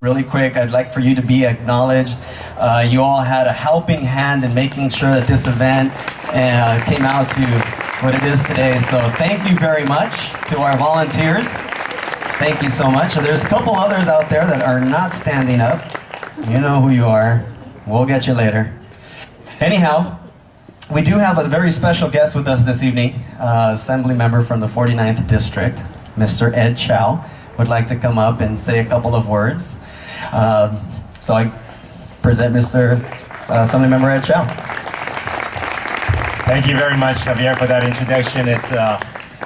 Really quick, I'd like for you to be acknowledged. You all had a helping hand in making sure that this event came out to what it is today. So thank you very much to our volunteers. Thank you so much. There's a couple others out there that are not standing up. You know who you are. We'll get you later. Anyhow, we do have a very special guest with us this evening, Assembly Member from the 49th District, Mr. Ed Chow, would like to come up and say a couple of words. So I present Mr. Assemblymember Ed Chow. Thank you very much, Javier, for that introduction. It's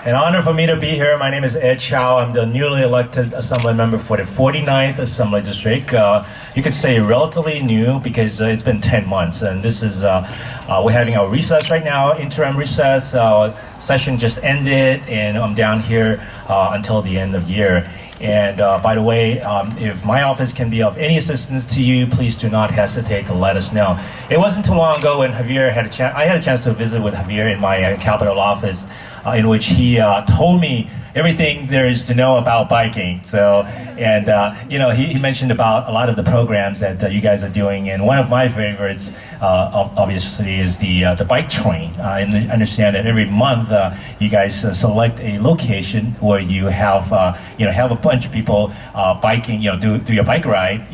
an honor for me to be here. My name is Ed Chow. I'm the newly elected Assembly Member for the 49th Assembly District. You could say relatively new because it's been 10 months, and this is we're having our recess right now, interim recess. Session just ended, and I'm down here until the end of the year. And by the way, if my office can be of any assistance to you, please do not hesitate to let us know. It wasn't too long ago when Javier had I had a chance to visit with Javier in my Capitol office, in which he told me everything there is to know about biking. So, and you know, he mentioned about a lot of the programs that you guys are doing, and one of my favorites, obviously, is the bike train. I understand that every month you guys select a location where you have have a bunch of people biking, do your bike ride,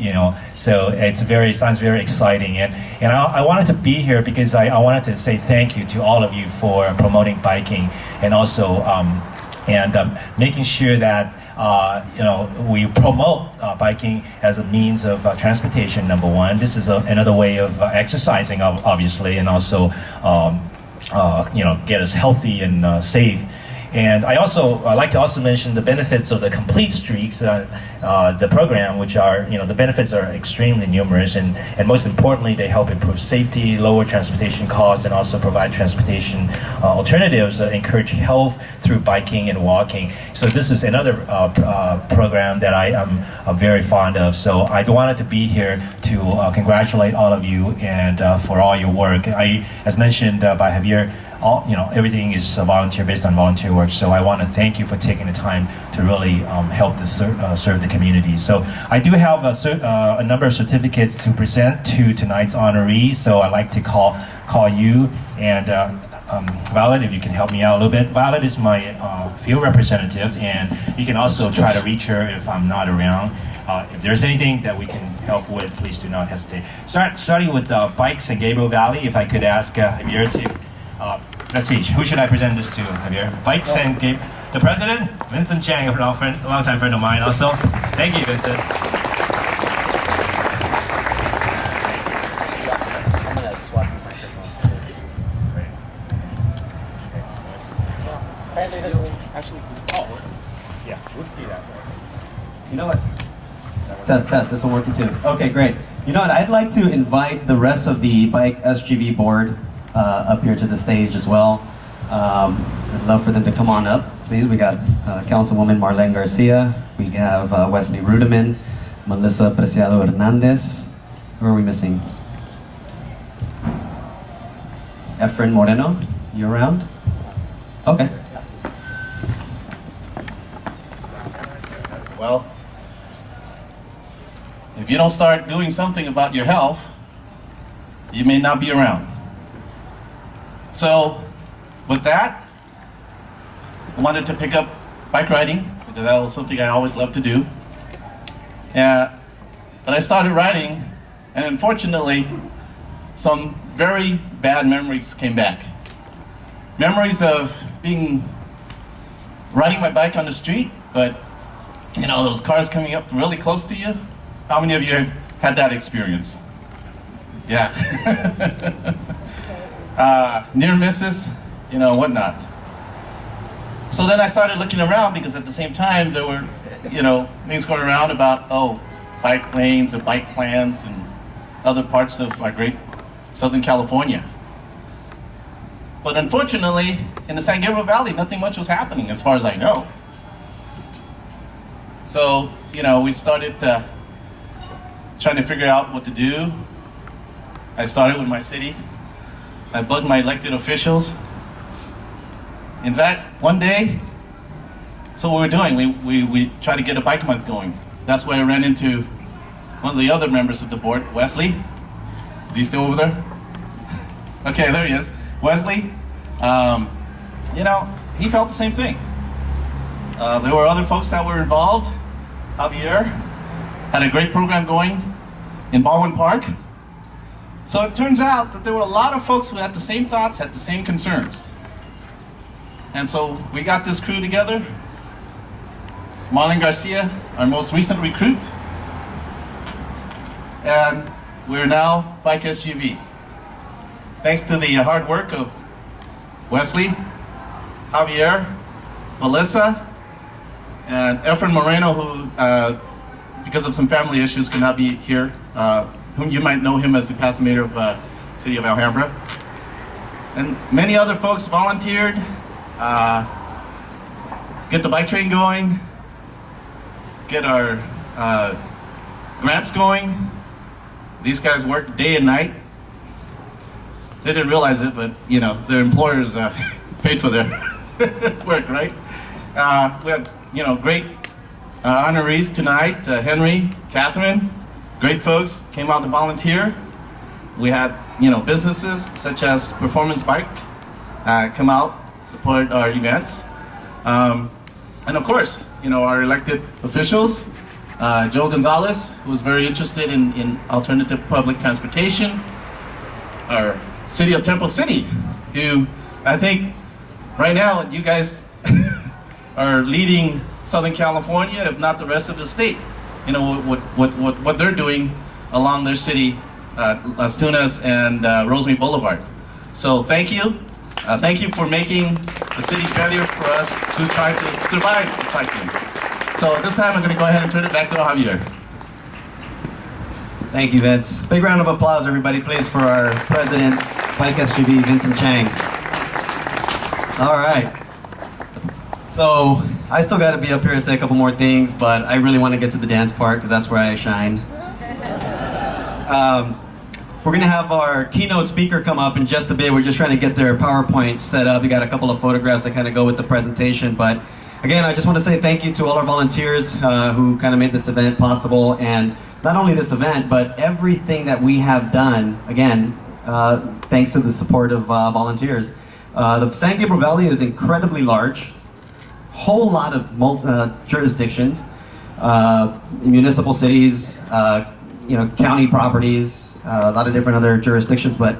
So it's sounds very exciting, and I wanted to be here because I wanted to say thank you to all of you for promoting biking, and also making sure that we promote biking as a means of transportation. Number one, this is another way of exercising, obviously, and also get us healthy and safe. And I like to also mention the benefits of the Complete Streaks, the program, which are, the benefits are extremely numerous, and most importantly, they help improve safety, lower transportation costs, and also provide transportation alternatives that encourage health through biking and walking. So this is another program that I am very fond of. So I wanted to be here to congratulate all of you and for all your work. As mentioned by Javier, everything is volunteer, based on volunteer work. So I want to thank you for taking the time to really help to serve the community. So I do have a number of certificates to present to tonight's honorees. So I'd like to call you and Violet, if you can help me out a little bit. Violet is my field representative, and you can also try to reach her if I'm not around. If there's anything that we can help with, please do not hesitate. Starting with bikes in Gabriel Valley, if I could ask Javier to. Let's see, who should I present this to, Javier? Bikes and Gabe. The president, Vincent Chang, a long-time friend of mine also. Thank you, Vincent. You know what? Test, this will work too. Okay, great. You know what, I'd like to invite the rest of the BikeSGV board up here to the stage as well. I'd love for them to come on up, please. We got Councilwoman Marlen Garcia. We have Wesley Rudeman, Melissa Preciado Hernandez. Who are we missing? Efren Moreno, you around? Okay. Well, if you don't start doing something about your health, you may not be around. So, with that, I wanted to pick up bike riding because that was something I always loved to do. But I started riding, and unfortunately, some very bad memories came back. Memories of riding my bike on the street, but those cars coming up really close to you. How many of you have had that experience? Yeah. Near misses, whatnot. So then I started looking around because at the same time there were, things going around about, bike lanes and bike plans and other parts of our great Southern California. But unfortunately, in the San Gabriel Valley, nothing much was happening as far as I know. So, we started trying to figure out what to do. I started with my city. I bugged my elected officials. In fact, one day, so what we're doing, we tried to get a bike month going. That's where I ran into one of the other members of the board, Wesley. Is he still over there? Okay, there he is. Wesley, you know, he felt the same thing. There were other folks that were involved. Javier had a great program going in Baldwin Park. So it turns out that there were a lot of folks who had the same thoughts, had the same concerns. And so we got this crew together. Marlen Garcia, our most recent recruit. And we're now BikeSGV. Thanks to the hard work of Wesley, Javier, Melissa, and Efren Moreno, who, because of some family issues, could not be here, whom you might know him as the past mayor of City of Alhambra. And many other folks volunteered, get the bike train going, get our grants going. These guys worked day and night. They didn't realize it, but you know, their employers paid for their work, right? We had, you know, great honorees tonight. Henry, Katherine, great folks came out to volunteer. We had, you know, businesses such as Performance Bike come out, support our events. And of course, you know, our elected officials, Joe Gonzales, who was very interested in alternative public transportation. Our City of Temple City, who I think right now you guys are leading Southern California, if not the rest of the state. You know, what they're doing along their city, Las Tunas and Rosemary Boulevard. So thank you. Thank you for making the city better for us who's trying to survive cycling. So at this time, I'm going to go ahead and turn it back to Javier. Thank you, Vince. Big round of applause, everybody, please, for our president, BikeSGV, Vincent Chang. All right. So I still got to be up here to say a couple more things, but I really want to get to the dance part because that's where I shine. We're going to have our keynote speaker come up in just a bit. We're just trying to get their PowerPoint set up. We got a couple of photographs that kind of go with the presentation. But again, I just want to say thank you to all our volunteers who kind of made this event possible. And not only this event, but everything that we have done, again, thanks to the support of volunteers. The San Gabriel Valley is incredibly large. Whole lot of jurisdictions, municipal cities, you know, county properties, a lot of different other jurisdictions, but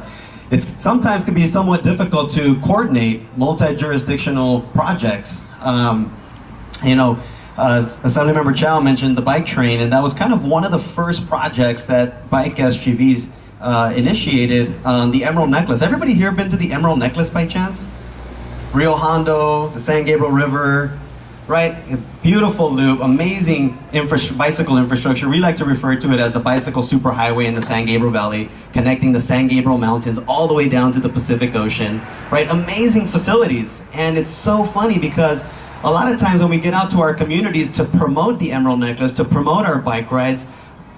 it sometimes can be somewhat difficult to coordinate multi-jurisdictional projects. You know, Assemblymember Chow mentioned the bike train, and that was kind of one of the first projects that BikeSGVs initiated, the Emerald Necklace. Everybody here been to the Emerald Necklace by chance? Rio Hondo, the San Gabriel River, right? A beautiful loop, amazing bicycle infrastructure. We like to refer to it as the bicycle superhighway in the San Gabriel Valley, connecting the San Gabriel Mountains all the way down to the Pacific Ocean, right? Amazing facilities. And it's so funny because a lot of times when we get out to our communities to promote the Emerald Necklace, to promote our bike rides,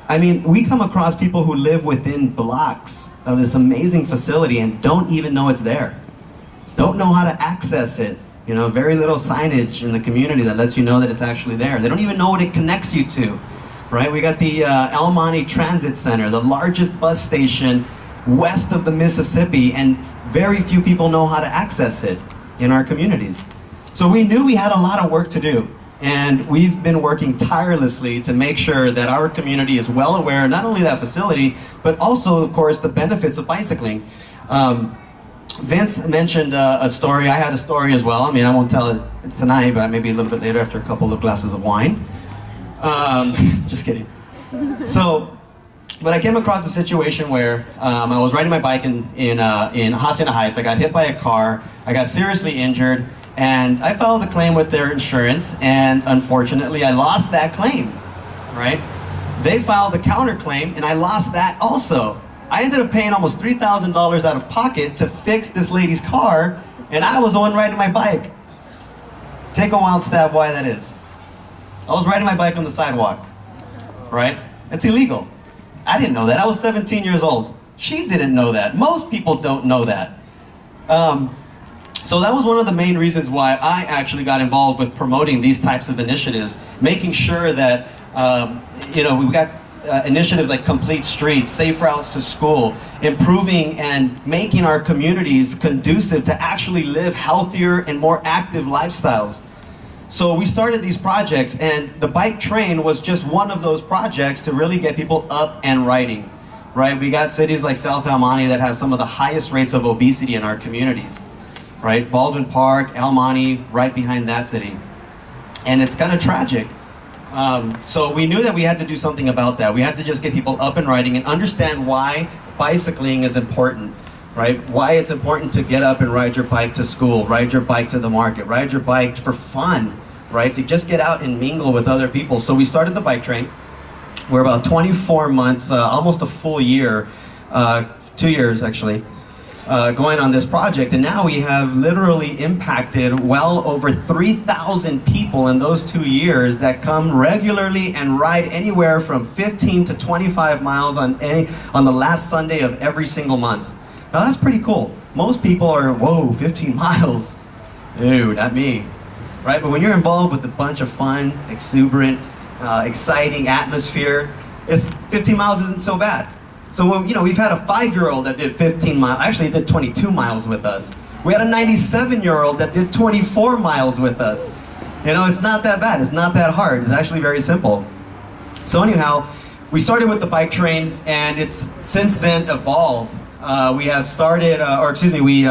I mean, we come across people who live within blocks of this amazing facility and don't even know it's there. Don't know how to access it. You know, very little signage in the community that lets you know that it's actually there. They don't even know what it connects you to, right? We got the El Monte Transit Center, the largest bus station west of the Mississippi, and very few people know how to access it in our communities. So we knew we had a lot of work to do, and we've been working tirelessly to make sure that our community is well aware, not only of that facility, but also, of course, the benefits of bicycling. Vince mentioned a story. I had a story as well. I mean, I won't tell it tonight, but maybe a little bit later after a couple of glasses of wine. Just kidding. So, but I came across a situation where I was riding my bike in Hacienda Heights. I got hit by a car. I got seriously injured, and I filed a claim with their insurance, and unfortunately, I lost that claim, right? They filed a counterclaim, and I lost that also. I ended up paying almost $3,000 out of pocket to fix this lady's car, and I was the one riding my bike. Take a wild stab why that is. I was riding my bike on the sidewalk, right? It's illegal. I didn't know that. I was 17 years old. She didn't know that. Most people don't know that. So that was one of the main reasons why I actually got involved with promoting these types of initiatives, making sure that, you know, we've got initiatives like Complete Streets, Safe Routes to School, improving and making our communities conducive to actually live healthier and more active lifestyles. So we started these projects, and the bike train was just one of those projects to really get people up and riding, right? We got cities like South El Monte that have some of the highest rates of obesity in our communities, right? Baldwin Park, El Monte, right behind that city. And it's kind of tragic. So we knew that we had to do something about that. We had to just get people up and riding and understand why bicycling is important, right? Why it's important to get up and ride your bike to school, ride your bike to the market, ride your bike for fun, right? To just get out and mingle with other people. So we started the bike train. We're about 24 months, almost a full year, 2 years actually, going on this project. And now we have literally impacted well over 3,000 people in those 2 years that come regularly and ride anywhere from 15 to 25 miles on the last Sunday of every single month. Now that's pretty cool. Most people are, whoa, 15 miles. Ew, not me. Right? But when you're involved with a bunch of fun, exuberant, exciting atmosphere, 15 miles isn't so bad. So, we've had a 5-year-old that did 15 miles, actually did 22 miles with us. We had a 97-year-old that did 24 miles with us. It's not that bad, it's not that hard, it's actually very simple. So anyhow, we started with the bike train, and it's since then evolved. We have started, we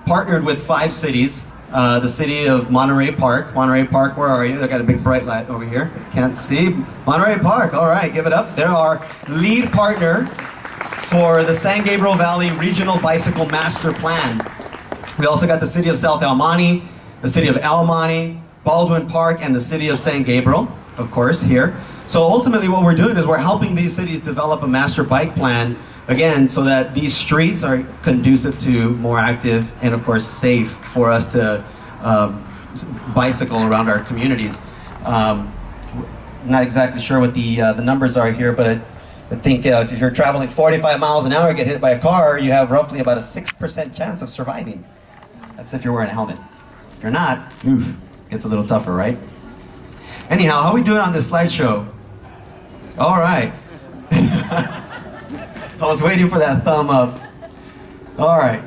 partnered with 5 cities. The city of Monterey Park. Monterey Park, where are you? I got a big bright light over here. Can't see. Monterey Park, all right, give it up. They're our lead partner for the San Gabriel Valley Regional Bicycle Master Plan. We also got the city of South El Monte, the city of El Monte, Baldwin Park, and the city of San Gabriel, of course, here. So ultimately what we're doing is we're helping these cities develop a master bike plan, again, so that these streets are conducive to more active and, of course, safe for us to bicycle around our communities. Not exactly sure what the numbers are here, but I think if you're traveling 45 miles an hour and get hit by a car, you have roughly about a 6% chance of surviving. That's if you're wearing a helmet. If you're not, oof, gets a little tougher, right? Anyhow, how are we doing on this slideshow? All right. I was waiting for that thumb up. All right.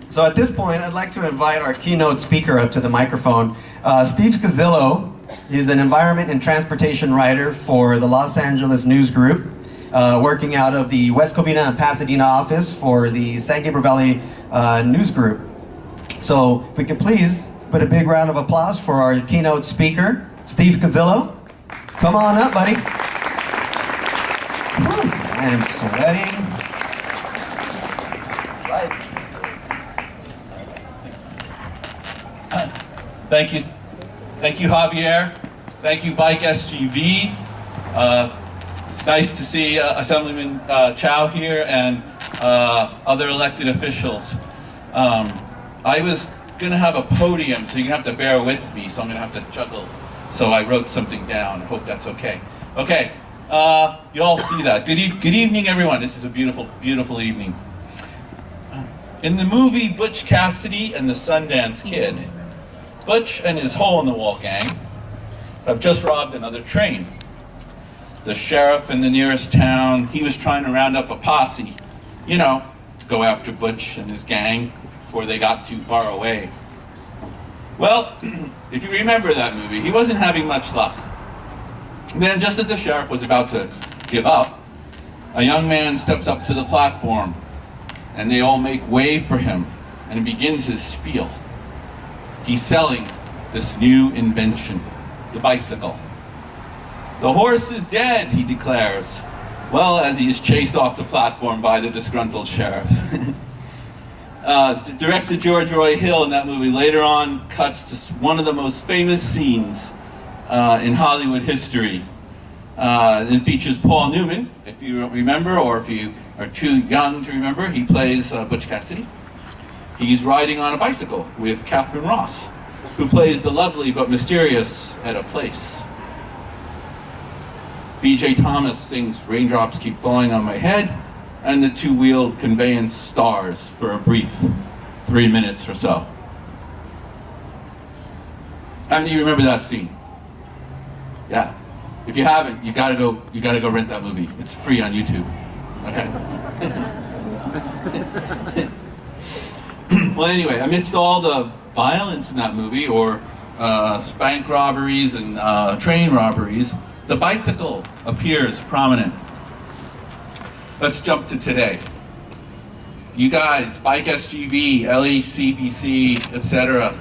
So at this point, I'd like to invite our keynote speaker up to the microphone. Steve Scazillo is an environment and transportation writer for the Los Angeles News Group, working out of the West Covina and Pasadena office for the San Gabriel Valley News Group. So if we can please put a big round of applause for our keynote speaker, Steve Scazillo. Come on up, buddy. I am sweating. Right. Thank you, Javier. Thank you, BikeSGV. It's nice to see Assemblyman Chow here and other elected officials. I was going to have a podium, so you're going to have to bear with me, so I'm going to have to juggle. So I wrote something down. I hope that's okay. Okay. You all see that. Good evening, everyone. This is a beautiful, beautiful evening. In the movie Butch Cassidy and the Sundance Kid, Butch and his hole-in-the-wall gang have just robbed another train. The sheriff in the nearest town, he was trying to round up a posse, to go after Butch and his gang before they got too far away. Well, if you remember that movie, he wasn't having much luck. Then, just as the sheriff was about to give up, a young man steps up to the platform, and they all make way for him, and he begins his spiel. He's selling this new invention, the bicycle. The horse is dead, he declares, well, as he is chased off the platform by the disgruntled sheriff. Director George Roy Hill in that movie later on cuts to one of the most famous scenes in Hollywood history. It features Paul Newman, if you don't remember, or if you are too young to remember. He plays Butch Cassidy. He's riding on a bicycle with Katherine Ross, who plays the lovely but mysterious Etta Place. B.J. Thomas sings "Raindrops Keep Falling on My Head," and the two-wheeled conveyance stars for a brief 3 minutes or so. How many of you remember that scene? Yeah. If you haven't, you gotta go rent that movie. It's free on YouTube. Okay. Well, anyway, amidst all the violence in that movie, or bank robberies and train robberies, the bicycle appears prominent. Let's jump to today. You guys, BikeSGV, LACPC, etc.,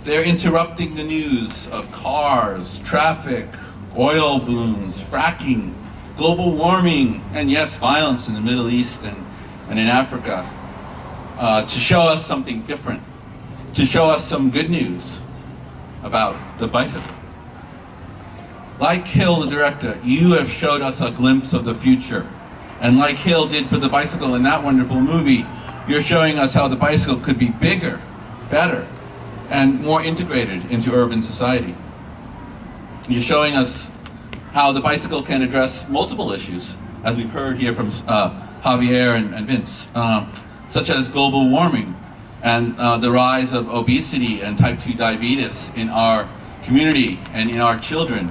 they're interrupting the news of cars, traffic, oil booms, fracking, global warming, and yes, violence in the Middle East and in Africa, to show us something different, to show us some good news about the bicycle. Like Hill, the director, you have showed us a glimpse of the future. And like Hill did for the bicycle in that wonderful movie, you're showing us how the bicycle could be bigger, better, and more integrated into urban society. You're showing us how the bicycle can address multiple issues, as we've heard here from Javier and Vince, such as global warming and the rise of obesity and type 2 diabetes in our community and in our children.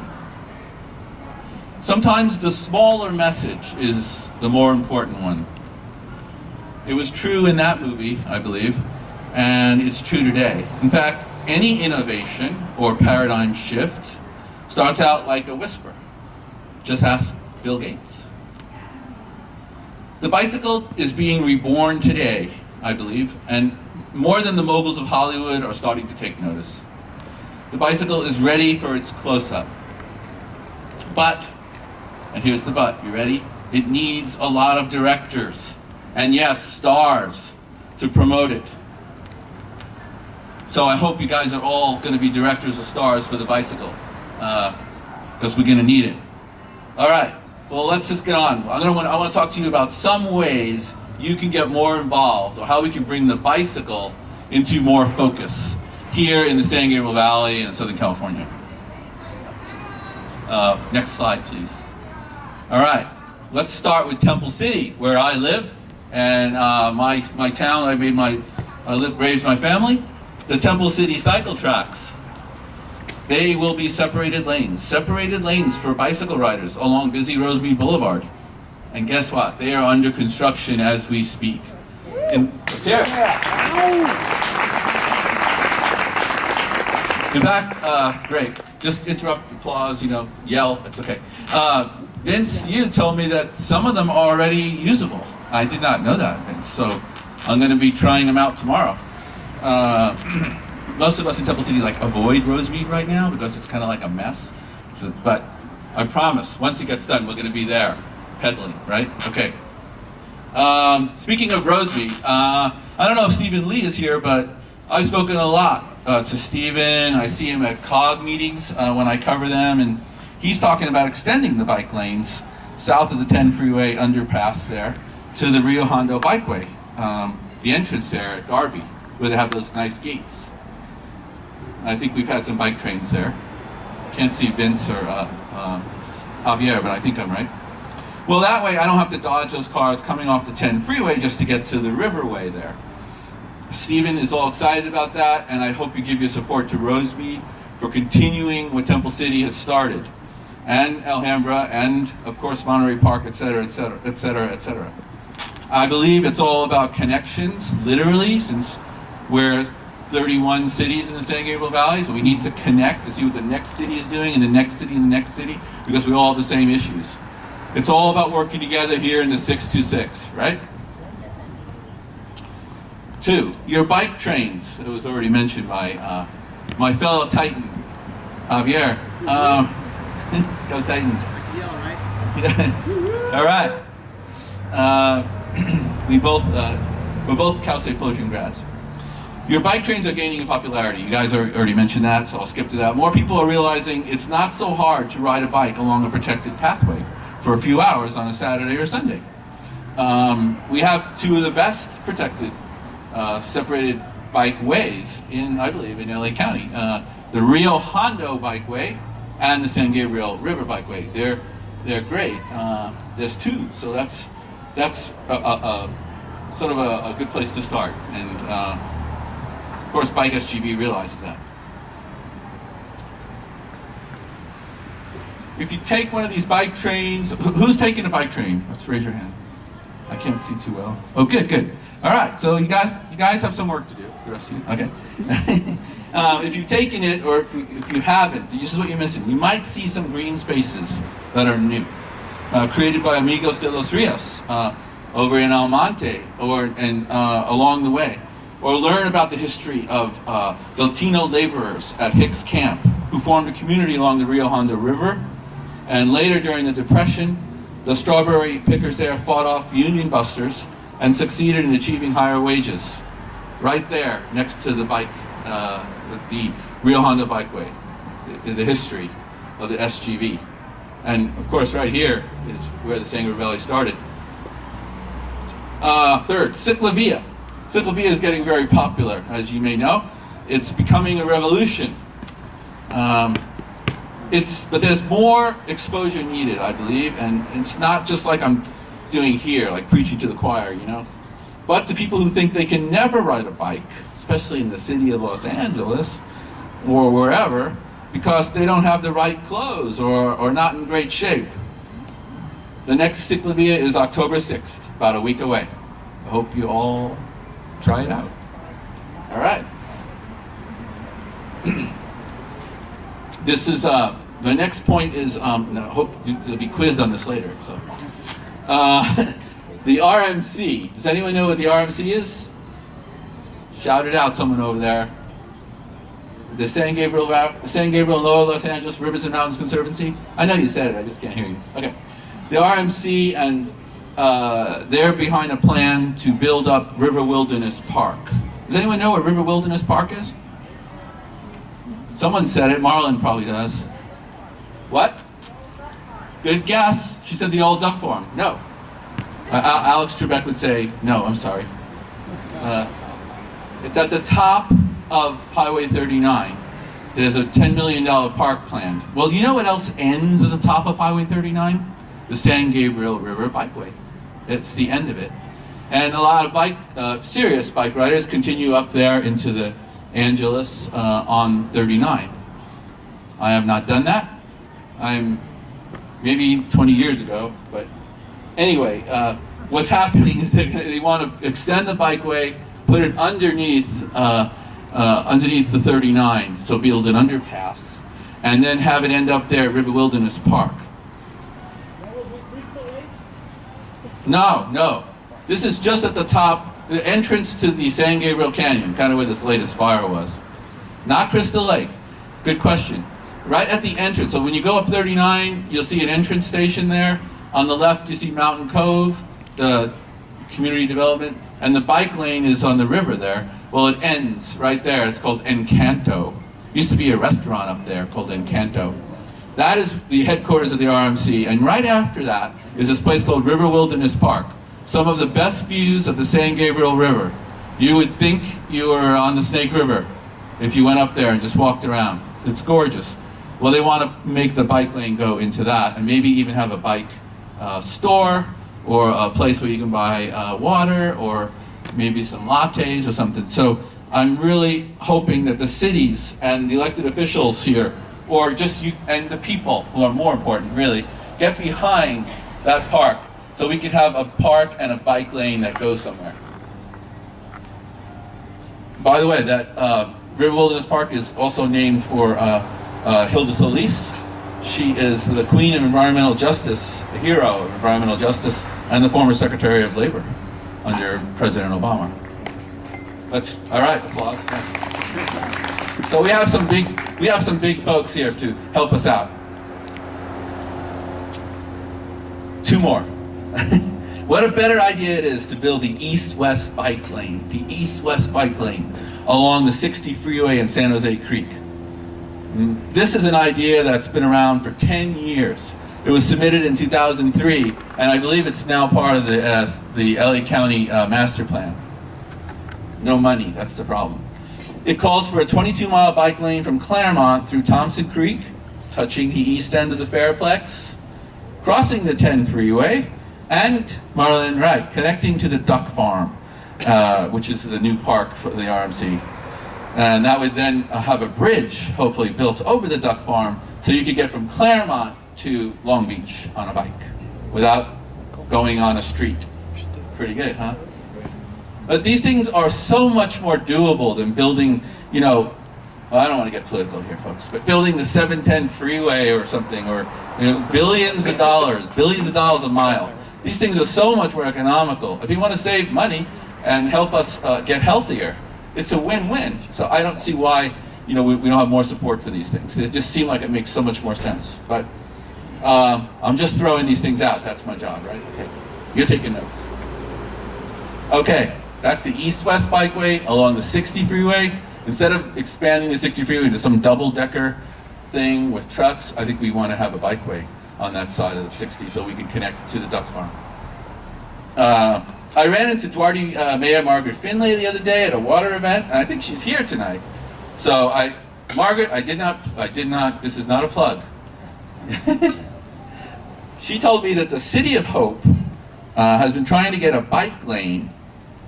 Sometimes the smaller message is the more important one. It was true in that movie, I believe, and it's true today. In fact, any innovation or paradigm shift starts out like a whisper. Just ask Bill Gates. The bicycle is being reborn today, I believe, and more than the moguls of Hollywood are starting to take notice. The bicycle is ready for its close-up. But, and here's the but, you ready? It needs a lot of directors, and yes, stars, to promote it. So I hope you guys are all going to be directors or stars for the bicycle, because we're going to need it. All right, well, let's just get on. I want to talk to you about some ways you can get more involved, or how we can bring the bicycle into more focus here in the San Gabriel Valley and Southern California. Next slide, please. All right, let's start with Temple City, where I live, and my town. Raised my family. The Temple City cycle tracks. They will be separated lanes for bicycle riders along busy Rosemead Boulevard. And guess what? They are under construction as we speak. And let's hear it. In fact, great. Just interrupt, applause, yell, it's okay. Vince, you told me that some of them are already usable. I did not know that, Vince. So I'm going to be trying them out tomorrow. Most of us in Temple City avoid Rosemead right now because it's kind of like a mess. But I promise, once it gets done, we're going to be there, pedaling, right? Okay. Speaking of Rosemead, I don't know if Stephen Lee is here, but I've spoken a lot to Stephen. I see him at COG meetings when I cover them, and he's talking about extending the bike lanes south of the 10 freeway underpass there to the Rio Hondo Bikeway, the entrance there at Garvey, where they have those nice gates. I think we've had some bike trains there. Can't see Vince or Javier, but I think I'm right. Well, that way I don't have to dodge those cars coming off the 10 freeway just to get to the Riverway there. Stephen is all excited about that, and I hope you give your support to Rosemead for continuing what Temple City has started, and Alhambra, and of course Monterey Park, etc., etc., etc., etc. I believe it's all about connections, literally, since we're 31 cities in the San Gabriel Valley, so we need to connect to see what the next city is doing, and the next city, and the next city, because we all have the same issues. It's all about working together here in the 626, right? 2, your bike trains. It was already mentioned by my fellow Titan, Javier. Go Titans. All right. We're both Cal State Floating grads. Your bike trains are gaining in popularity. You guys already mentioned that, so I'll skip to that. More people are realizing it's not so hard to ride a bike along a protected pathway for a few hours on a Saturday or Sunday. We have 2 of the best protected separated bike ways I believe, in LA County. The Rio Hondo Bikeway and the San Gabriel River Bikeway. They're great. There's 2, so that's sort of a good place to start. And of course, BikeSGV realizes that. if you take one of these bike trains, who's taking a bike train? Let's raise your hand. I can't see too well. Oh, good, good. All right, so you guys have some work to do, the rest of you. Okay. If you've taken it, or if you haven't, this is what you're missing. You might see some green spaces that are new, created by Amigos de los Rios over in Almonte or along the way. Or learn about the history of the Latino laborers at Hicks Camp, who formed a community along the Rio Hondo River. And later, during the Depression, the strawberry pickers there fought off Union busters and succeeded in achieving higher wages. Right there, next to the the Rio Hondo Bikeway, the history of the SGV. And of course, right here is where the Sangre Valley started. Third, Ciclavia. Ciclavia is getting very popular, as you may know. It's becoming a revolution. But there's more exposure needed, I believe, and it's not just like I'm doing here, like preaching to the choir, you know, but to people who think they can never ride a bike, especially in the city of Los Angeles or wherever, because they don't have the right clothes or not in great shape. The next Ciclavia is October 6th, about a week away. I hope you all try it out. All right. This is, the next point is, I hope you'll be quizzed on this later. So, the RMC. Does anyone know what the RMC is? Shout it out, someone over there. The San Gabriel Lower Los Angeles Rivers and Mountains Conservancy? I know you said it, I just can't hear you. Okay. The RMC, and they're behind a plan to build up River Wilderness Park. Does anyone know what River Wilderness Park is? Someone said it, Marlen probably does. What? Good guess. She said the old duck farm. No. Alex Trebek would say, no, I'm sorry. It's at the top of Highway 39. There's a $10 million park planned. Well, you know what else ends at the top of Highway 39? The San Gabriel River Bikeway. It's the end of it. And a lot of serious bike riders continue up there into the Angeles on 39. I have not done that. I'm maybe 20 years ago, but anyway, what's happening is they want to extend the bikeway, put it underneath the 39, so build an underpass, and then have it end up there at River Wilderness Park. No. This is just at the top, the entrance to the San Gabriel Canyon, kind of where this latest fire was. Not Crystal Lake. Good question. Right at the entrance, so when you go up 39, you'll see an entrance station there. On the left, you see Mountain Cove, the community development, and the bike lane is on the river there. Well, it ends right there. It's called Encanto. Used to be a restaurant up there called Encanto. That is the headquarters of the RMC, and right after that is this place called River Wilderness Park. Some of the best views of the San Gabriel River. You would think you were on the Snake River if you went up there and just walked around. It's gorgeous. Well, they want to make the bike lane go into that, and maybe even have a bike store, or a place where you can buy water, or maybe some lattes or something. So I'm really hoping that the cities and the elected officials here, or just you and the people who are more important, really, get behind that park so we can have a park and a bike lane that goes somewhere. By the way, that River Wilderness Park is also named for Hilda Solis. She is the Queen of Environmental Justice, a hero of environmental justice, and the former Secretary of Labor under President Obama. That's all right. Applause. Thanks. So we have some big folks here to help us out. Two more. What a better idea it is to build the east-west bike lane, along the 60 freeway in San Jose Creek. This is an idea that's been around for 10 years. It was submitted in 2003, and I believe it's now part of the LA County master plan. No money, that's the problem. It calls for a 22-mile bike lane from Claremont through Thompson Creek, touching the east end of the Fairplex, crossing the 10 freeway, and Marlen, right, connecting to the duck farm, which is the new park for the RMC. And that would then have a bridge, hopefully, built over the duck farm, so you could get from Claremont to Long Beach on a bike without going on a street. Pretty good, huh? But these things are so much more doable than building, you know, well, I don't want to get political here, folks, but building the 710 freeway or something, or billions of dollars a mile. These things are so much more economical. If you want to save money and help us get healthier, it's a win-win. So I don't see why we don't have more support for these things. It just seems like it makes so much more sense. But I'm just throwing these things out. That's my job, right? Okay. You're taking notes. Okay, that's the east-west bikeway along the 60 freeway. Instead of expanding the 60 freeway to some double-decker thing with trucks, I think we want to have a bikeway on that side of the 60 so we can connect to the duck farm. I ran into Duarte Mayor Margaret Finlay the other day at a water event, and I think she's here tonight. So Margaret, I did not, this is not a plug. She told me that the City of Hope has been trying to get a bike lane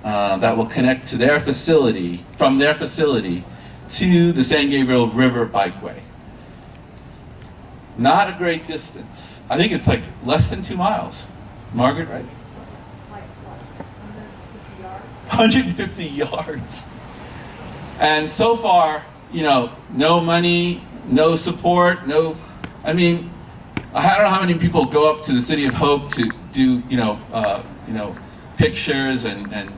that will connect to their facility, from their facility, to the San Gabriel River Bikeway. Not a great distance. I think it's like less than 2 miles. Margaret, right? 150 yards. And so far, no money, no support, I mean, I don't know how many people go up to the City of Hope to do, pictures and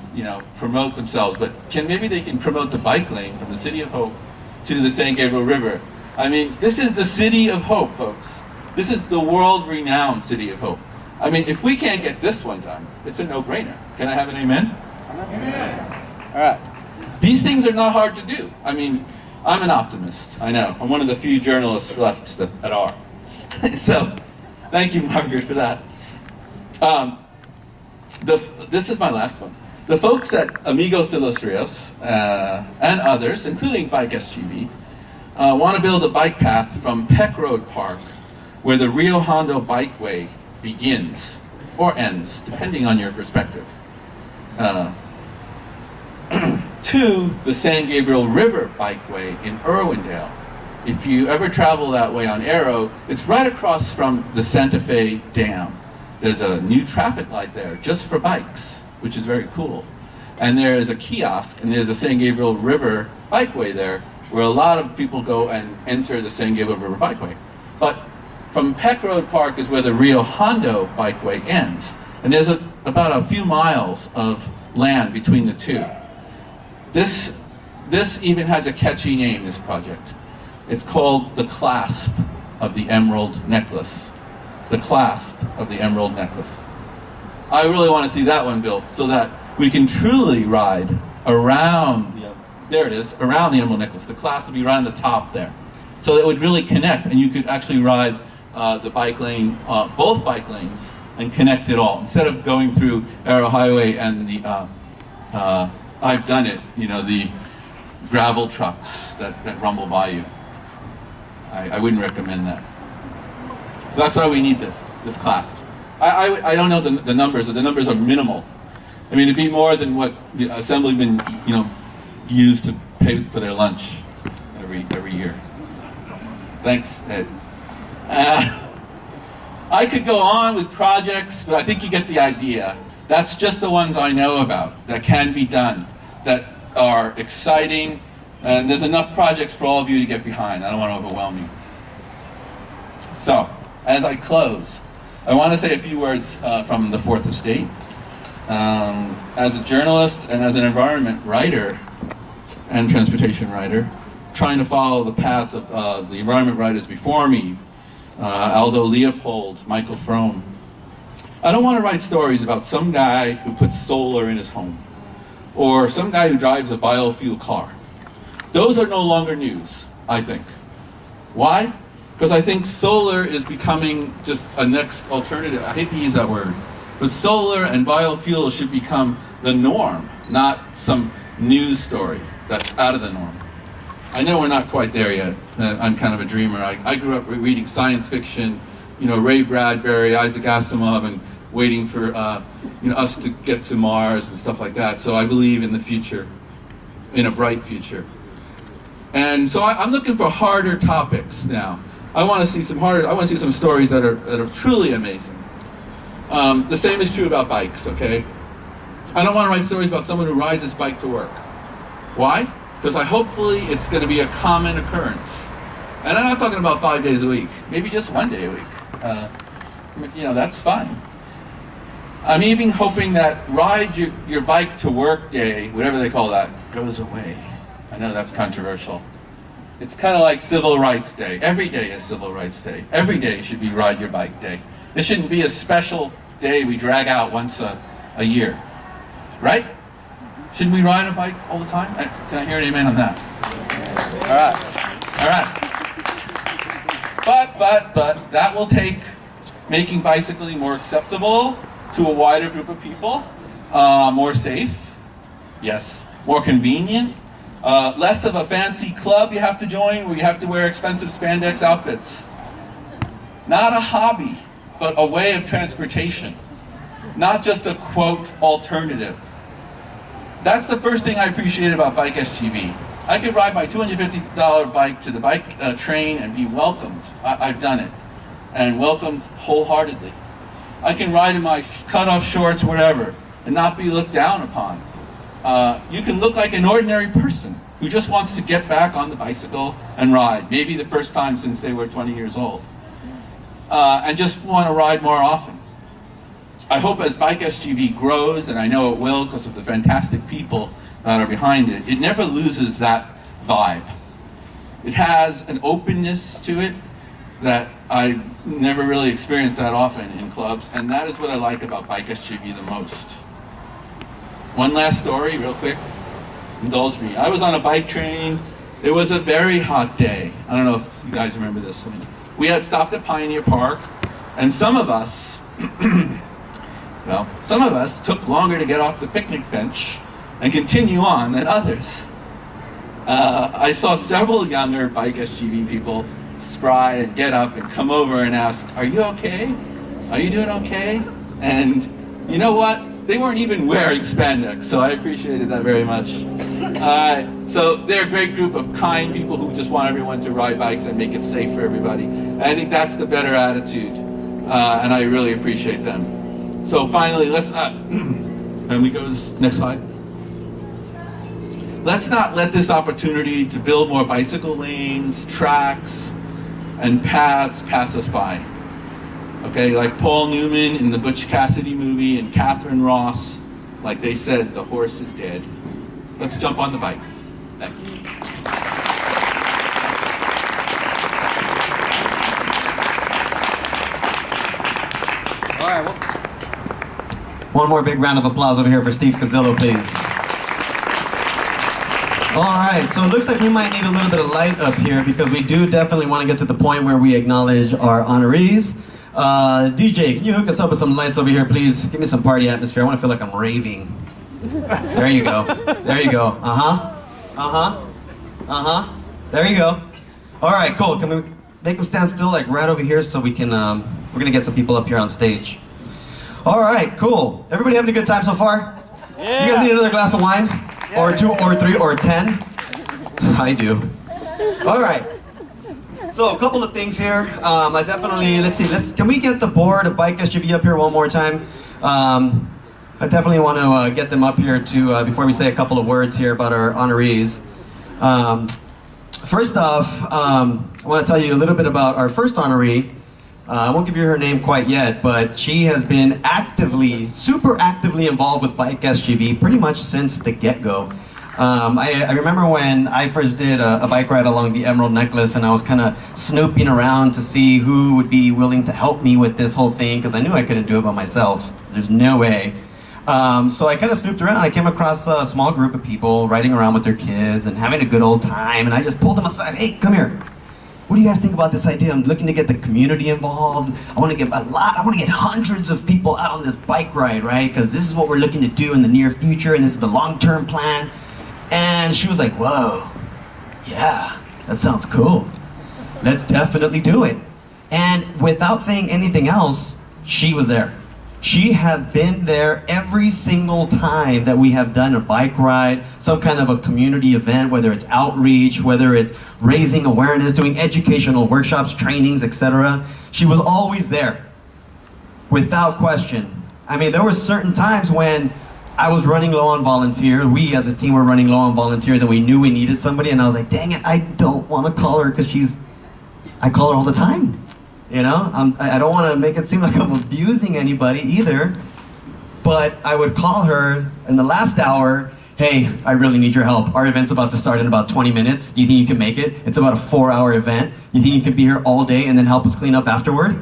promote themselves, but maybe they can promote the bike lane from the City of Hope to the San Gabriel River. I mean, this is the City of Hope, folks. This is the world-renowned City of Hope. I mean, if we can't get this one done, it's a no-brainer. Can I have an amen? Amen. All right. These things are not hard to do. I mean, I'm an optimist. I know. I'm one of the few journalists left that are. So, thank you, Margaret, for that. This is my last one. The folks at Amigos de los Rios and others, including BikeSGV, want to build a bike path from Peck Road Park, where the Rio Hondo Bikeway begins, or ends, depending on your perspective, to the San Gabriel River Bikeway in Irwindale. If you ever travel that way on Arrow, it's right across from the Santa Fe Dam. There's a new traffic light there just for bikes, which is very cool. And there is a kiosk, and there's a San Gabriel River Bikeway there, where a lot of people go and enter the San Gabriel River Bikeway. But from Peck Road Park is where the Rio Hondo Bikeway ends. And there's about a few miles of land between the two. This even has a catchy name, this project. It's called the Clasp of the Emerald Necklace. The Clasp of the Emerald Necklace. I really want to see that one built so that we can truly ride around, there it is, around the Emerald Necklace. The clasp would be right on the top there. So it would really connect, and you could actually ride the bike lane, both bike lanes, and connect it all. Instead of going through Arrow Highway and the, I've done it, the gravel trucks that rumble by you. I wouldn't recommend that. So that's why we need this clasp. I don't know the numbers, but the numbers are minimal. I mean, it'd be more than what the Assemblymen, use to pay for their lunch every year. Thanks, Ed. I could go on with projects, but I think you get the idea. That's just the ones I know about that can be done, that are exciting, and there's enough projects for all of you to get behind. I don't want to overwhelm you. So, as I close, I want to say a few words from the Fourth Estate. As a journalist and as an environment writer and transportation writer, trying to follow the paths of the environment writers before me, Aldo Leopold, Michael Fromm. I don't want to write stories about some guy who puts solar in his home, or some guy who drives a biofuel car. Those are no longer news, I think. Why? Because I think solar is becoming just a next alternative. I hate to use that word. But solar and biofuel should become the norm, not some news story that's out of the norm. I know we're not quite there yet. I'm kind of a dreamer. I grew up reading science fiction, Ray Bradbury, Isaac Asimov, and waiting for us to get to Mars and stuff like that. So I believe in the future, in a bright future. And so I'm looking for harder topics now. I want to see some harder. I want to see some stories that are truly amazing. The same is true about bikes. Okay, I don't want to write stories about someone who rides his bike to work. Why? Because hopefully it's going to be a common occurrence. And I'm not talking about 5 days a week. Maybe just 1 day a week. That's fine. I'm even hoping that ride your bike to work day, whatever they call that, goes away. I know that's controversial. It's kind of like Civil Rights Day. Every day is Civil Rights Day. Every day should be Ride Your Bike Day. This shouldn't be a special day we drag out once a year. Right? Shouldn't we ride a bike all the time? Can I hear an amen on that? All right. But that will take making bicycling more acceptable to a wider group of people, more safe, yes, more convenient, less of a fancy club you have to join where you have to wear expensive spandex outfits. Not a hobby, but a way of transportation. Not just a, quote, alternative. That's the first thing I appreciate about BikeSGV. I could ride my $250 bike to the bike train and be welcomed. I've done it. And welcomed wholeheartedly. I can ride in my cut-off shorts, whatever, and not be looked down upon. You can look like an ordinary person who just wants to get back on the bicycle and ride, maybe the first time since they were 20 years old, and just want to ride more often. I hope as BikeSGV grows, and I know it will because of the fantastic people that are behind it, it never loses that vibe. It has an openness to it that I never really experienced that often in clubs, and that is what I like about BikeSGV the most. One last story, real quick. Indulge me. I was on a bike train. It was a very hot day. I don't know if you guys remember this. We had stopped at Pioneer Park, and some of us, took longer to get off the picnic bench and continue on than others. I saw several younger BikeSGV people spry and get up and come over and ask, "Are you okay? Are you doing okay?" And you know what? They weren't even wearing spandex, so I appreciated that very much. So they're a great group of kind people who just want everyone to ride bikes and make it safe for everybody. And I think that's the better attitude, and I really appreciate them. So finally, let's not, and we go to this next slide. Let's not let this opportunity to build more bicycle lanes, tracks, and paths pass us by. Okay, like Paul Newman in the Butch Cassidy movie and Katherine Ross, like they said, the horse is dead. Let's jump on the bike. Thanks. All right, one more big round of applause over here for Steve Casillo, please. All right, so it looks like we might need a little bit of light up here because we do definitely want to get to the point where we acknowledge our honorees. DJ, can you hook us up with some lights over here, please? Give me some party atmosphere. I want to feel like I'm raving. There you go. There you go. There you go. All right, cool. Can we make them stand still, like right over here, so we can? We're gonna get some people up here on stage. All right, cool. Everybody having a good time so far? Yeah. You guys need another glass of wine, or 2, or 3, or 10? I do. All right. So a couple of things here. I definitely, can we get the board of BikeSGV up here one more time? I definitely want to get them up here to, before we say a couple of words here about our honorees. First off, I want to tell you a little bit about our first honoree. I won't give you her name quite yet, but she has been super actively involved with BikeSGV pretty much since the get-go. I remember when I first did a bike ride along the Emerald Necklace, and I was kind of snooping around to see who would be willing to help me with this whole thing, because I knew I couldn't do it by myself. There's no way. So I kind of snooped around. I came across a small group of people riding around with their kids and having a good old time, and I just pulled them aside. Hey, come here. What do you guys think about this idea? I'm looking to get the community involved. I want to get hundreds of people out on this bike ride, right? Because this is what we're looking to do in the near future, and this is the long-term plan. And she was like, whoa, yeah, that sounds cool. Let's definitely do it. And without saying anything else, she was there. She has been there every single time that we have done a bike ride, some kind of a community event, whether it's outreach, whether it's raising awareness, doing educational workshops, trainings, etc. She was always there, without question. I mean, there were certain times when I was running low on volunteers. We as a team were running low on volunteers and we knew we needed somebody, and I was like, dang it, I don't want to call her because I call her all the time. You know, I don't want to make it seem like I'm abusing anybody either, but I would call her in the last hour, hey, I really need your help. Our event's about to start in about 20 minutes. Do you think you can make it? It's about a 4-hour event. You think you could be here all day and then help us clean up afterward?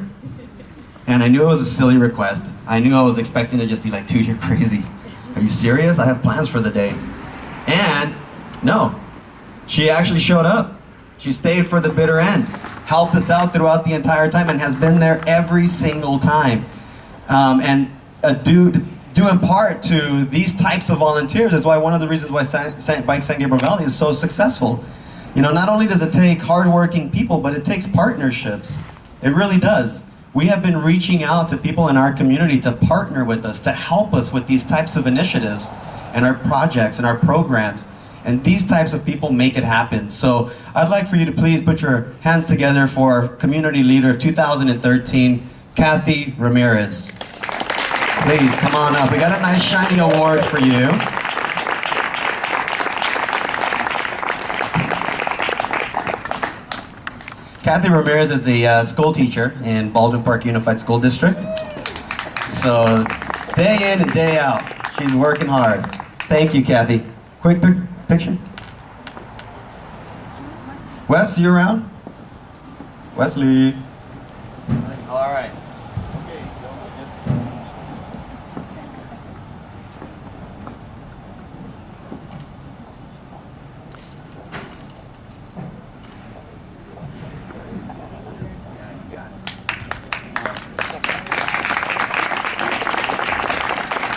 And I knew it was a silly request. I knew I was expecting to just be like, dude, you're crazy. Are you serious? I have plans for the day. And no, she actually showed up. She stayed for the bitter end, helped us out throughout the entire time, and has been there every single time. Due in part to these types of volunteers is why one of the reasons why Bike San Gabriel Valley is so successful. You know, not only does it take hardworking people, but it takes partnerships. It really does. We have been reaching out to people in our community to partner with us, to help us with these types of initiatives and our projects and our programs. And these types of people make it happen. So I'd like for you to please put your hands together for our community leader of 2013, Kathy Ramirez. Please, come on up. We got a nice shiny award for you. Kathy Ramirez is a school teacher in Baldwin Park Unified School District. So day in and day out, she's working hard. Thank you, Kathy. Quick picture. Wes, you around? Wesley. All right.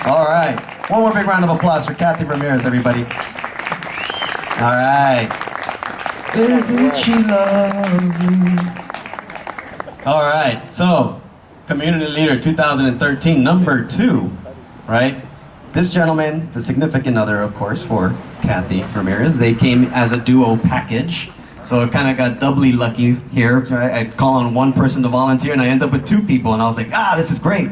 All right. One more big round of applause for Kathy Ramirez, everybody. All right. Isn't she lovely? All right. So, community leader 2013, number 2, right? This gentleman, the significant other, of course, for Kathy Ramirez, they came as a duo package. So it kind of got doubly lucky here. Right? I'd call on one person to volunteer and I end up with 2 people. And I was like, this is great.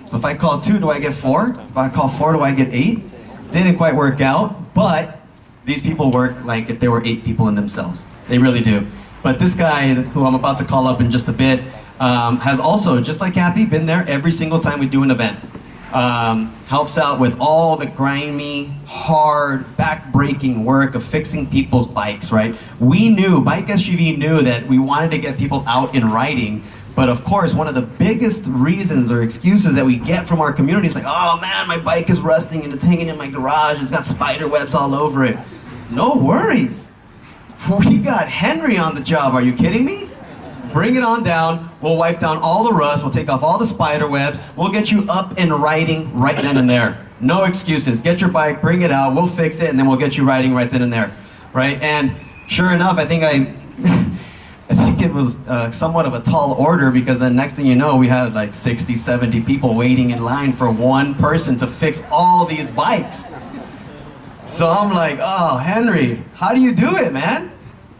So if I call 2, do I get 4? If I call 4, do I get 8? Didn't quite work out, but these people work like if there were 8 people in themselves. They really do. But this guy, who I'm about to call up in just a bit, has also, just like Kathy, been there every single time we do an event. Helps out with all the grimy, hard, back-breaking work of fixing people's bikes, right? We knew, BikeSGV knew that we wanted to get people out and riding. But of course, one of the biggest reasons or excuses that we get from our community is like, oh man, my bike is rusting and it's hanging in my garage, it's got spider webs all over it. No worries. We got Henry on the job, are you kidding me? Bring it on down, we'll wipe down all the rust, we'll take off all the spider webs, we'll get you up and riding right then and there. No excuses, get your bike, bring it out, we'll fix it, and then we'll get you riding right then and there, right? And sure enough, I think it was somewhat of a tall order, because then next thing you know, we had like 60, 70 people waiting in line for one person to fix all these bikes. So I'm like, oh, Henry, how do you do it, man?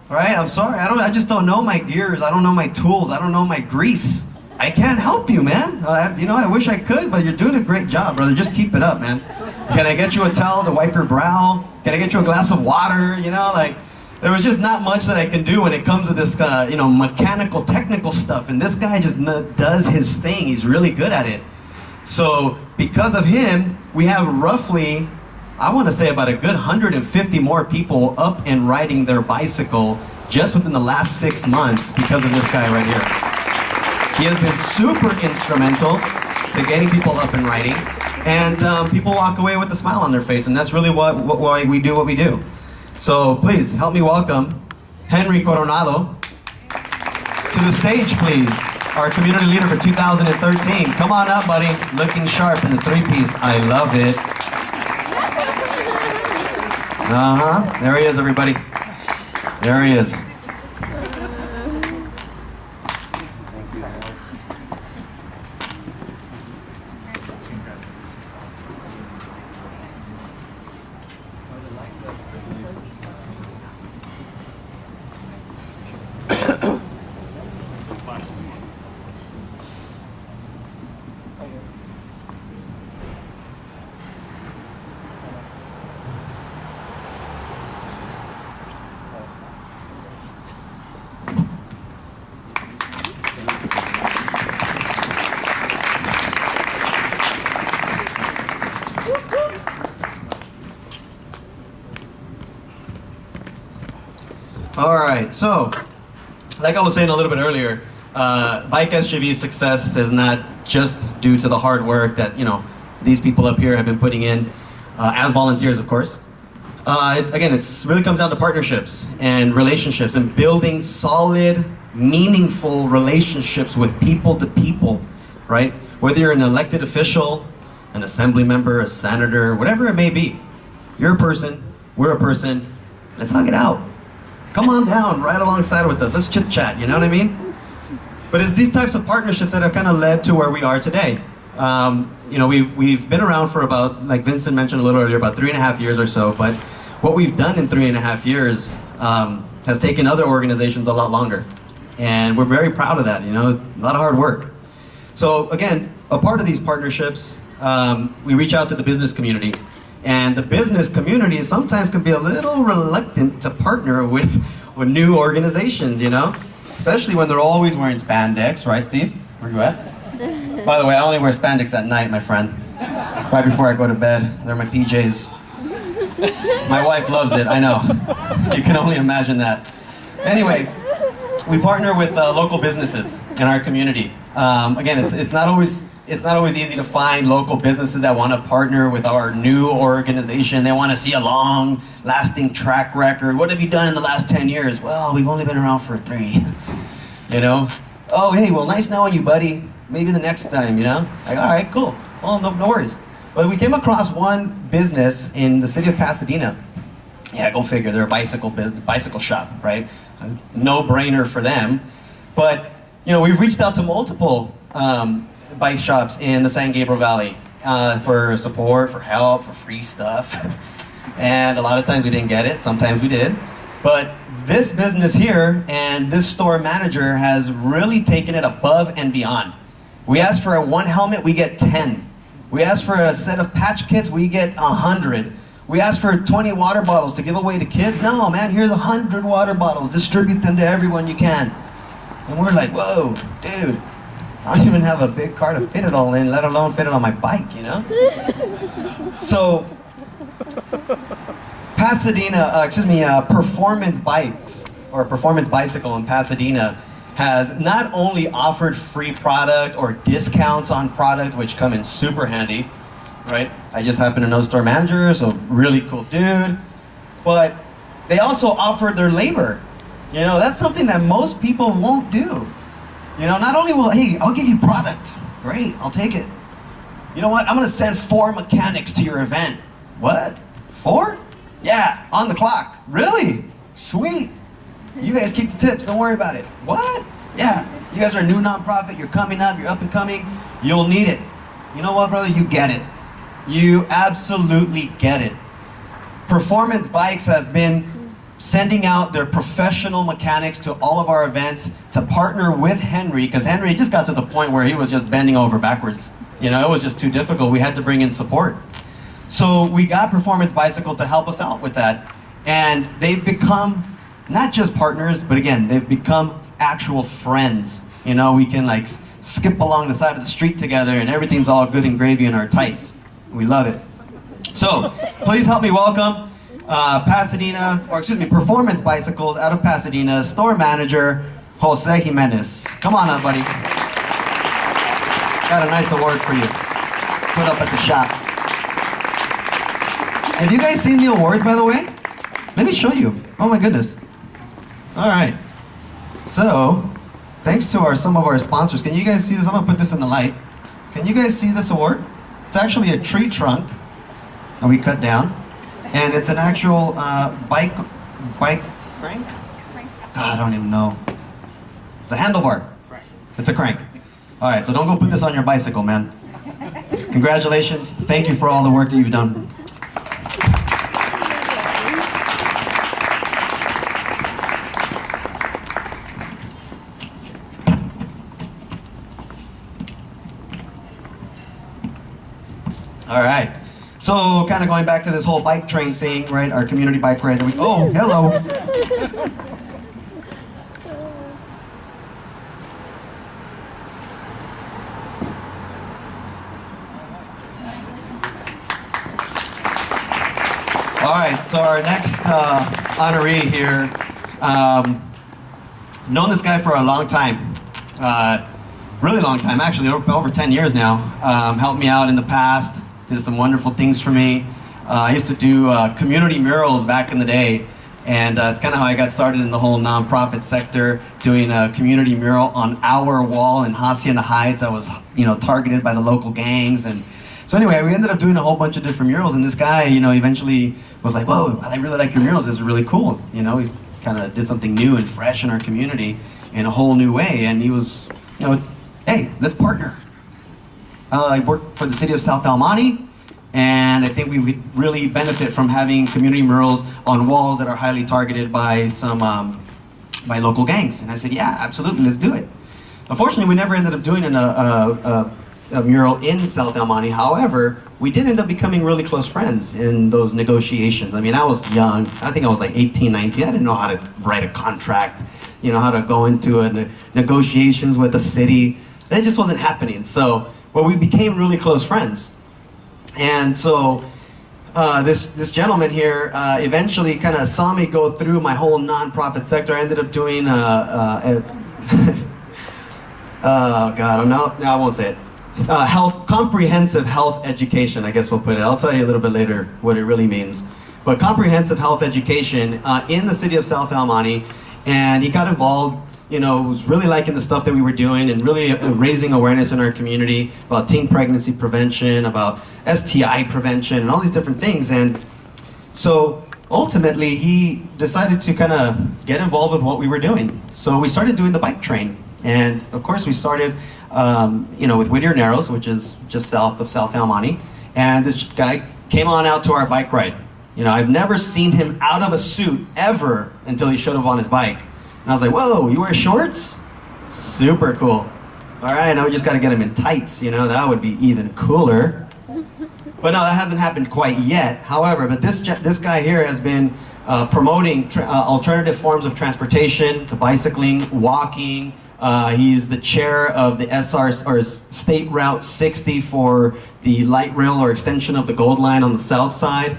Right? I'm sorry, I just don't know my gears, I don't know my tools, I don't know my grease. I can't help you, man. I wish I could, but you're doing a great job, brother. Just keep it up, man. Can I get you a towel to wipe your brow? Can I get you a glass of water? There was just not much that I can do when it comes to this, mechanical, technical stuff. And this guy just does his thing. He's really good at it. So because of him, we have roughly, I want to say about a good 150 more people up and riding their bicycle just within the last 6 months because of this guy right here. He has been super instrumental to getting people up and riding. And people walk away with a smile on their face. And that's really why we do what we do. So please help me welcome Henry Coronado to the stage, please. Our community leader for 2013. Come on up, buddy. Looking sharp in the 3-piece. I love it. There he is, everybody. There he is. All right, so like I was saying a little bit earlier, BikeSGV's success is not just due to the hard work that these people up here have been putting in as volunteers, of course. Again, it really comes down to partnerships and relationships and building solid, meaningful relationships with people to people, right? Whether you're an elected official, an assembly member, a senator, whatever it may be, you're a person, we're a person. Let's hug it out. Come on down, right alongside with us. Let's chit chat, you know what I mean? But it's these types of partnerships that have kind of led to where we are today. We've been around for about, like Vincent mentioned a little earlier, about 3.5 years or so. But what we've done in 3.5 years has taken other organizations a lot longer, and we're very proud of that. A lot of hard work. So again, a part of these partnerships, we reach out to the business community. And the business community sometimes can be a little reluctant to partner with new organizations, especially when they're always wearing spandex, right, Steve? Where you at? By the way, I only wear spandex at night, my friend. Right before I go to bed. They're my PJs. My wife loves it, I know. You can only imagine that. Anyway, we partner with local businesses in our community. Again, it's not always easy to find local businesses that want to partner with our new organization. They want to see a long, lasting track record. What have you done in the last 10 years? Well, we've only been around for 3. Oh, hey, well, nice knowing you, buddy. Maybe the next time, Like, all right, cool. Well, no worries. But we came across one business in the city of Pasadena. Yeah, go figure. They're a bicycle shop, right? No-brainer for them. But, we've reached out to multiple bike shops in the San Gabriel Valley for support, for help, for free stuff. And a lot of times we didn't get it, sometimes we did. But this business here and this store manager has really taken it above and beyond. We ask for one helmet, we get 10. We ask for a set of patch kits, we get 100. We ask for 20 water bottles to give away to kids. No, man, here's 100 water bottles. Distribute them to everyone you can. And we're like, whoa, dude. I don't even have a big car to fit it all in, let alone fit it on my bike, So, Performance Bikes, or Performance Bicycle in Pasadena, has not only offered free product or discounts on product, which come in super handy, right? I just happen to know store manager, so really cool dude. But they also offered their labor. That's something that most people won't do. Not only will, hey, I'll give you product. Great, I'll take it. You know what? I'm going to send 4 mechanics to your event. What? 4? Yeah, on the clock. Really? Sweet. You guys keep the tips. Don't worry about it. What? Yeah. You guys are a new nonprofit. You're coming up. You're up and coming. You'll need it. You know what, brother? You get it. You absolutely get it. Performance Bikes have been sending out their professional mechanics to all of our events to partner with Henry, because Henry just got to the point where he was just bending over backwards. It was just too difficult. We had to bring in support. So we got Performance Bicycle to help us out with that. And they've become not just partners, but again, they've become actual friends. We can skip along the side of the street together and everything's all good and gravy in our tights. We love it. So please help me welcome Performance Bicycles out of Pasadena, store manager, Jose Jimenez. Come on up, buddy. Got a nice award for you. Put up at the shop. Have you guys seen the awards, by the way? Let me show you. Oh my goodness. All right. So, thanks to some of our sponsors. Can you guys see this? I'm gonna put this in the light. Can you guys see this award? It's actually a tree trunk that we cut down. And it's an actual bike crank? God, I don't even know. It's a handlebar. It's a crank. All right, so don't go put this on your bicycle, man. Congratulations. Thank you for all the work that you've done. All right. So, kind of going back to this whole bike train thing, right? Our community bike ride. Oh, hello. All right, so our next honoree here Known this guy for a long time, really long time, actually, over 10 years now. Helped me out in the past, did some wonderful things for me. I used to do community murals back in the day, and it's kind of how I got started in the whole nonprofit sector, doing a community mural on our wall in Hacienda Heights that was, targeted by the local gangs. And so anyway, we ended up doing a whole bunch of different murals, and this guy, eventually was like, whoa, I really like your murals, this is really cool. We kind of did something new and fresh in our community in a whole new way, and he was, hey, let's partner. I work for the city of South El Monte, and I think we would really benefit from having community murals on walls that are highly targeted by some by local gangs. And I said, yeah, absolutely, let's do it. Unfortunately, we never ended up doing a mural in South El Monte. However, we did end up becoming really close friends in those negotiations. I mean, I was young. I think I was like 18, 19. I didn't know how to write a contract, how to go into negotiations with the city. It just wasn't happening. So, but we became really close friends. And so this gentleman here eventually kind of saw me go through my whole nonprofit sector. I ended up doing oh God, no, I won't say it. It's comprehensive health education, I guess we'll put it. I'll tell you a little bit later what it really means. But comprehensive health education in the city of South El Monte, and he got involved. Was really liking the stuff that we were doing and really raising awareness in our community about teen pregnancy prevention, about STI prevention, and all these different things. And so ultimately, he decided to kind of get involved with what we were doing. So we started doing the bike train. And of course, we started, with Whittier Narrows, which is just south of South El Monte. And this guy came on out to our bike ride. I've never seen him out of a suit ever until he showed up on his bike. And I was like, whoa, you wear shorts? Super cool. All right, now we just got to get him in tights, that would be even cooler. But no, that hasn't happened quite yet. However, but this guy here has been promoting alternative forms of transportation, the bicycling, walking. He's the chair of the State Route 60 for the light rail or extension of the Gold Line on the south side.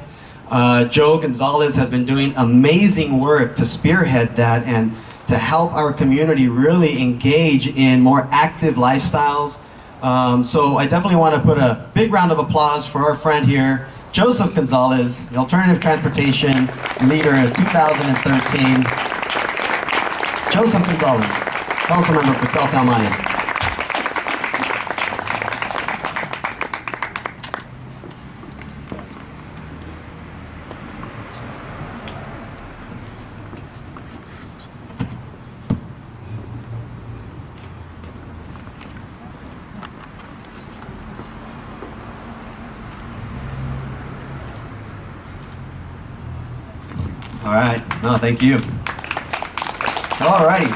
Joe Gonzales has been doing amazing work to spearhead that and to help our community really engage in more active lifestyles. So I definitely want to put a big round of applause for our friend here, Joseph Gonzales, the Alternative Transportation Leader of 2013. Joseph Gonzales, council member for South El Monte. All right, no, thank you. All righty,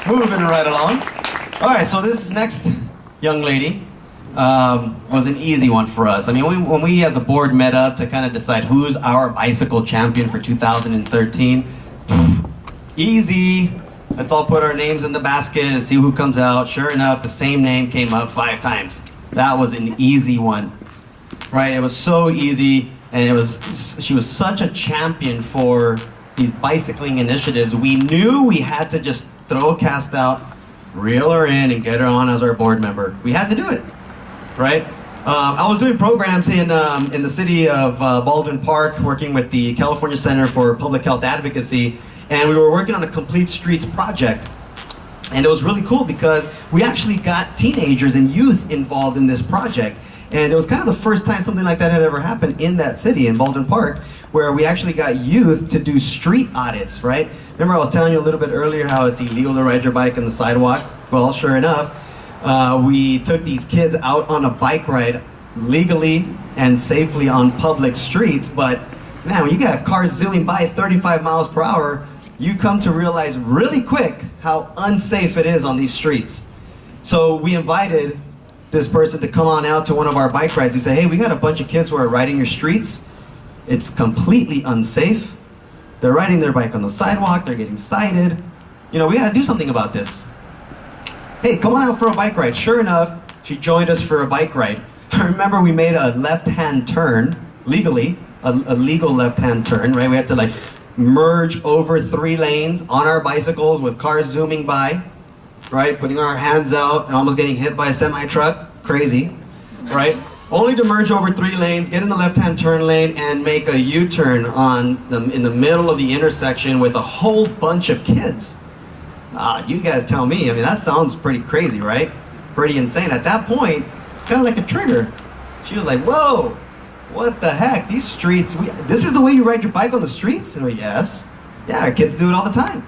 moving right along. All right, so this next young lady was an easy one for us. I mean, when we as a board met up to kind of decide who's our bicycle champion for 2013, easy. Let's all put our names in the basket and see who comes out. Sure enough, the same name came up 5 times. That was an easy one, right? It was so easy. And she was such a champion for these bicycling initiatives. We knew we had to just throw a cast out, reel her in, and get her on as our board member. We had to do it, right? I was doing programs in the city of Baldwin Park, working with the California Center for Public Health Advocacy, and we were working on a Complete Streets project. And it was really cool because we actually got teenagers and youth involved in this project. And it was kind of the first time something like that had ever happened in that city, in Baldwin Park, where we actually got youth to do street audits, right? Remember I was telling you a little bit earlier how it's illegal to ride your bike on the sidewalk? Well, sure enough, we took these kids out on a bike ride legally and safely on public streets. But man, when you got cars zooming by at 35 miles per hour, you come to realize really quick how unsafe it is on these streets. So we invited this person to come on out to one of our bike rides. We say, hey, we got a bunch of kids who are riding your streets. It's completely unsafe. They're riding their bike on the sidewalk. They're getting cited. We got to do something about this. Hey, come on out for a bike ride. Sure enough, she joined us for a bike ride. I remember we made a left-hand turn, legally, a legal left-hand turn, right? We had to merge over 3 lanes on our bicycles with cars zooming by, right? Putting our hands out and almost getting hit by a semi-truck. Crazy, right? Only to merge over 3 lanes, get in the left-hand turn lane, and make a U-turn in the middle of the intersection with a whole bunch of kids. You guys tell me. I mean, that sounds pretty crazy, right? Pretty insane. At that point, it's kind of like a trigger. She was like, whoa, what the heck? These streets, this is the way you ride your bike on the streets? And we're like, yes. Yeah, our kids do it all the time.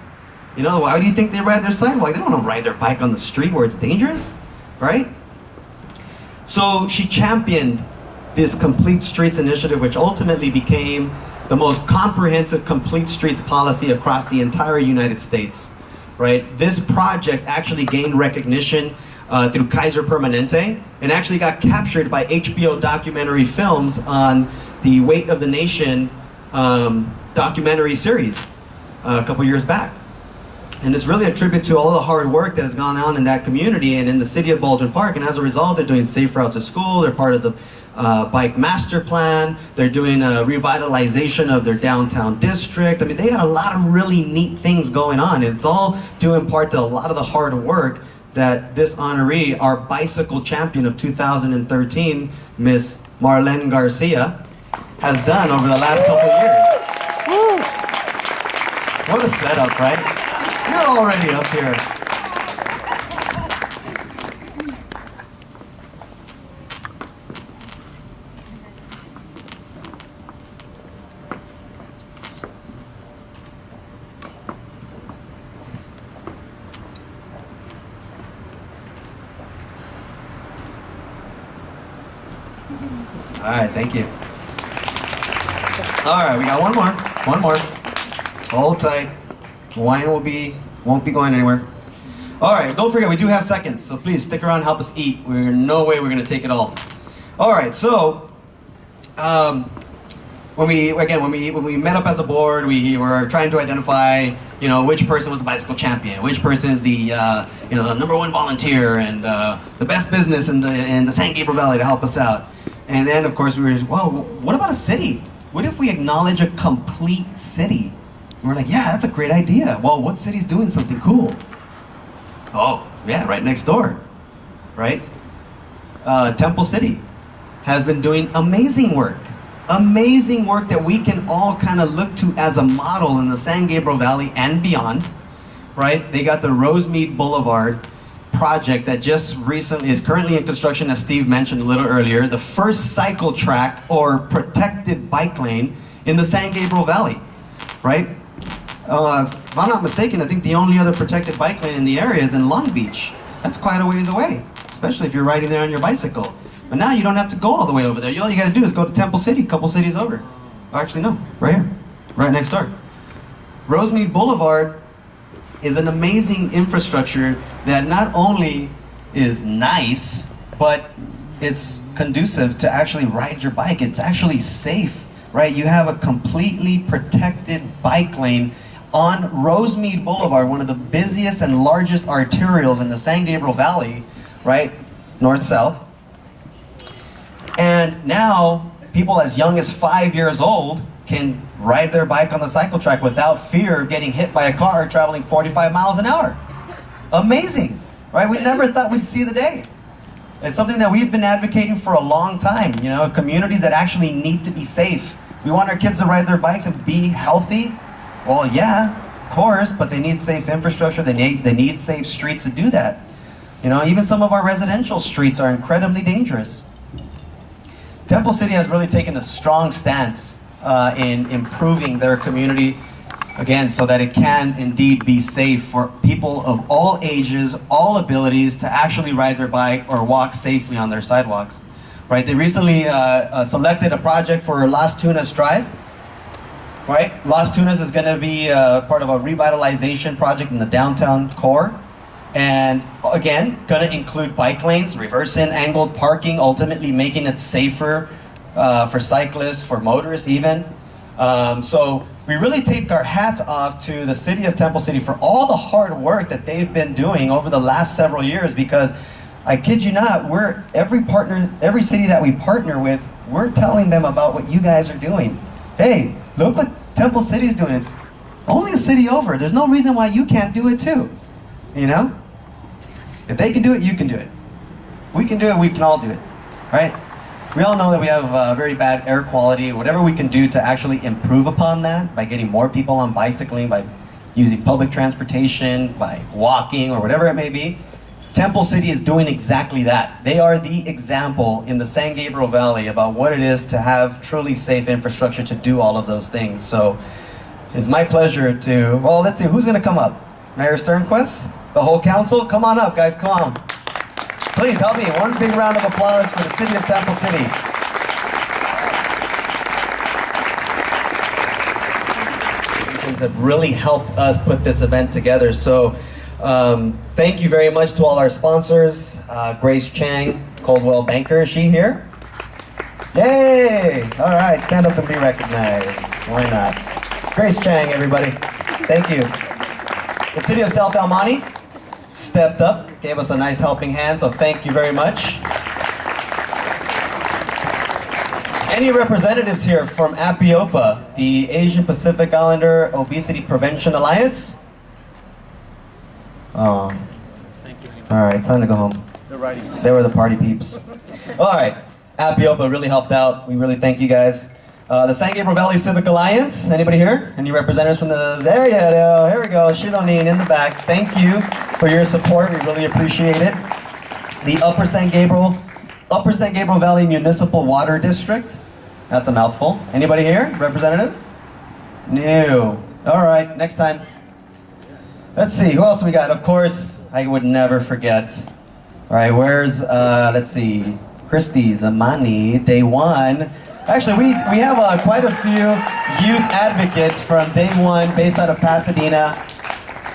You know, why do you think they ride their sidewalk? They don't want to ride their bike on the street where it's dangerous, right? So she championed this Complete Streets initiative, which ultimately became the most comprehensive complete streets policy across the entire United States, right? This project actually gained recognition through Kaiser Permanente and actually got captured by HBO documentary films on the Weight of the Nation documentary series a couple years back. And it's really a tribute to all the hard work that has gone on in that community and in the city of Baldwin Park. And as a result, they're doing safe routes to school. They're part of the bike master plan. They're doing a revitalization of their downtown district. I mean, they got a lot of really neat things going on. And it's all due in part to a lot of the hard work that this honoree, our bicycle champion of 2013, Miss Marlen Garcia, has done over the last couple years. Woo. What a setup, right? You're already up here. All right, thank you. All right, we got one more. Hold tight. Wine won't be going anywhere. All right, don't forget we do have seconds, so please stick around and help us eat. We're no way we're gonna take it all. All right, so when we met up as a board, we were trying to identify, you know, which person was the bicycle champion, which person is the the #1 volunteer and the best business in the San Gabriel Valley to help us out. And then of course we were, well, what about a city? What if we acknowledge a complete city? And we're like, yeah, that's a great idea. Well, what city's doing something cool? Oh, yeah, right next door, right? Temple City has been doing amazing work that we can all kind of look to as a model in the San Gabriel Valley and beyond, right? They got the Rosemead Boulevard project that just recently is currently in construction, as Steve mentioned a little earlier, the first cycle track or protected bike lane in the San Gabriel Valley, right? If I'm not mistaken, I think the only other protected bike lane in the area is in Long Beach. That's quite a ways away, especially if you're riding there on your bicycle. But now you don't have to go all the way over there. All you gotta do is go to Temple City, a couple cities over. Actually, no, right here, right next door. Rosemead Boulevard is an amazing infrastructure that not only is nice, but it's conducive to actually ride your bike. It's actually safe, right? You have a completely protected bike lane on Rosemead Boulevard, one of the busiest and largest arterials in the San Gabriel Valley, right? North-south. And now, people as young as 5 years old can ride their bike on the cycle track without fear of getting hit by a car traveling 45 miles an hour. Amazing, right? We never thought we'd see the day. It's something that we've been advocating for a long time, you know, communities that actually need to be safe. We want our kids to ride their bikes and be healthy. Well, yeah, of course, but they need safe infrastructure. They need safe streets to do that. You know, even some of our residential streets are incredibly dangerous. Temple City has really taken a strong stance in improving their community, again, so that it can indeed be safe for people of all ages, all abilities to actually ride their bike or walk safely on their sidewalks. Right? They recently selected a project for Las Tunas Drive. Right? Las Tunas is going to be part of a revitalization project in the downtown core. And again, going to include bike lanes, reverse-in angled parking, ultimately making it safer for cyclists, for motorists even. So we really take our hats off to the city of Temple City for all the hard work that they've been doing over the last several years, because I kid you not, every city that we partner with, we're telling them about what you guys are doing. Hey, look what Temple City's doing it. It's only a city over. There's no reason why you can't do it too. You know? If they can do it, you can do it. We can do it, we can all do it. Right? We all know that we have very bad air quality. Whatever we can do to actually improve upon that, by getting more people on bicycling, by using public transportation, by walking, or whatever it may be, Temple City is doing exactly that. They are the example in the San Gabriel Valley about what it is to have truly safe infrastructure to do all of those things. So it's my pleasure to, well, let's see, who's going to come up? Mayor Sternquist? The whole council? Come on up, guys, come on. Please help me. One big round of applause for the city of Temple City. Have really helped us put this event together. So thank you very much to all our sponsors. Grace Chang, Coldwell Banker, is she here? Yay! All right, stand up and be recognized. Why not? Grace Chang, everybody. Thank you. The city of South El Monte stepped up, gave us a nice helping hand, so thank you very much. Any representatives here from APIOPA, the Asian Pacific Islander Obesity Prevention Alliance? Oh. All right, time to go home. They were the party peeps. All right, APIOPA really helped out. We really thank you guys. The San Gabriel Valley Civic Alliance, anybody here? Any representatives from the, there you go, here we go, Shilonin in the back. Thank you for your support, we really appreciate it. The Upper San Gabriel Valley Municipal Water District. That's a mouthful. Anybody here? Representatives? No. All right, next time. Let's see, who else we got? Of course, I would never forget. All right, where's, let's see, Christy, Zamani, Day One. Actually, we have quite a few youth advocates from Day One based out of Pasadena,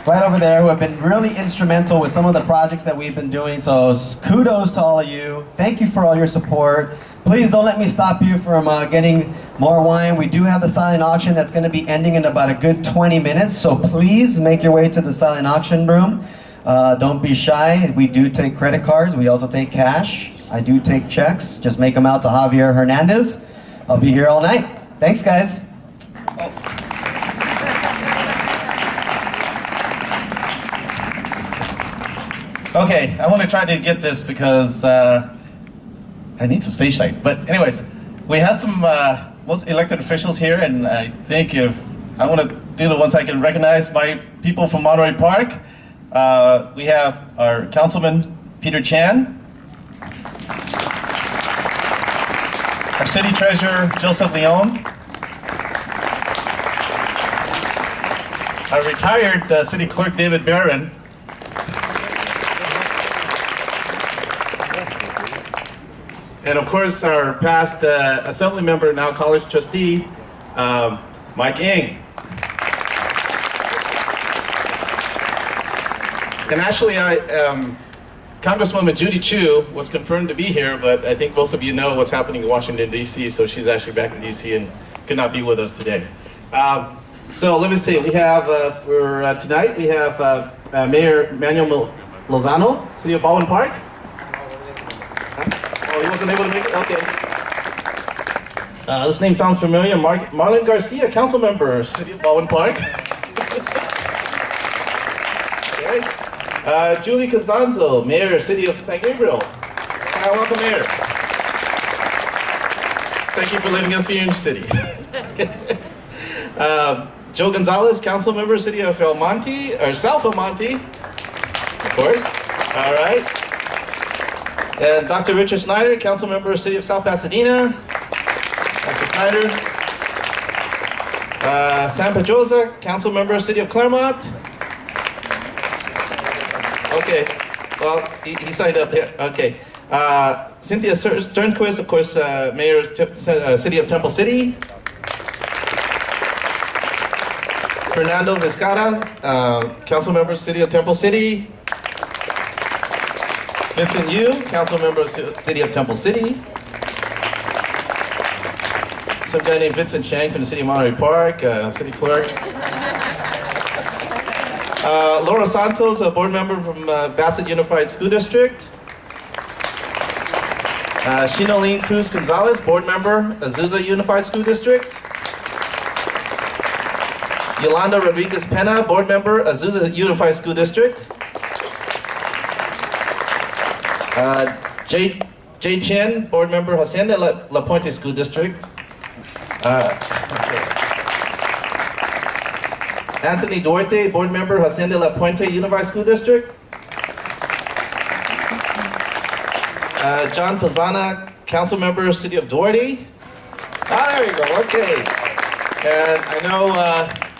right over there, who have been really instrumental with some of the projects that we've been doing. So kudos to all of you. Thank you for all your support. Please don't let me stop you from getting more wine. We do have the silent auction that's going to be ending in about a good 20 minutes. So please make your way to the silent auction room. Don't be shy. We do take credit cards. We also take cash. I do take checks. Just make them out to Javier Hernandez. I'll be here all night. Thanks, guys. Okay, I want to try to get this because I need some stage light. But anyways, we had some most elected officials here, and I think if I want to do the ones I can recognize, my people from Monterey Park. We have our councilman, Peter Chan. Our city treasurer, Joseph Leon. Our retired city clerk, David Barron. And of course, our past assembly member, now college trustee, Mike Ng. And actually, Congresswoman Judy Chu was confirmed to be here, but I think most of you know what's happening in Washington, D.C., so she's actually back in D.C. and could not be with us today. So let me see, we have, for tonight, we have Mayor Manuel Lozano, City of Baldwin Park. Oh, he wasn't able to make it? Okay. This name sounds familiar. Marlen Garcia, council member, City of Baldwin Park. Okay. Julie Costanzo, Mayor, City of San Gabriel. Hi, welcome, Mayor. Thank you for letting us be in the city. Joe Gonzales, council member, City of El Monte, or South El Monte, of course. All right. And Dr. Richard Snyder, council member, City of South Pasadena. Dr. Snyder. Sam Pedroza, council member, City of Claremont. Okay, well, he signed up there. Okay. Cynthia Sternquist, of course, Mayor, City of Temple City. Fernando Vizcarra, council member, City of Temple City. Vincent Yu, council member, City of Temple City. Some guy named Vincent Chang from the City of Monterey Park, city clerk. Laura Santos, a board member from Bassett Unified School District. Shinoline Cruz Gonzalez, board member, Azusa Unified School District. Yolanda Rodriguez Pena, board member, Azusa Unified School District. Jay Chen, board member, Hacienda La Puente School District. Anthony Duarte, board member, Hacienda La Puente Unified School District. John Fazana, council member, City of Duarte. There you go, okay. And I know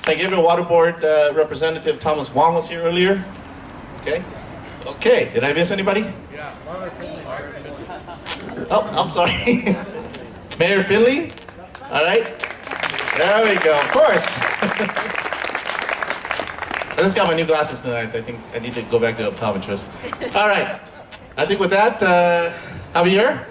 San Gabriel Water Board representative Thomas Wong was here earlier. Okay. Okay, did I miss anybody? Yeah. Oh, I'm sorry. Mayor Finley? All right. There we go, of course. I just got my new glasses tonight, so I think I need to go back to optometrist. All right. I think with that, Javier?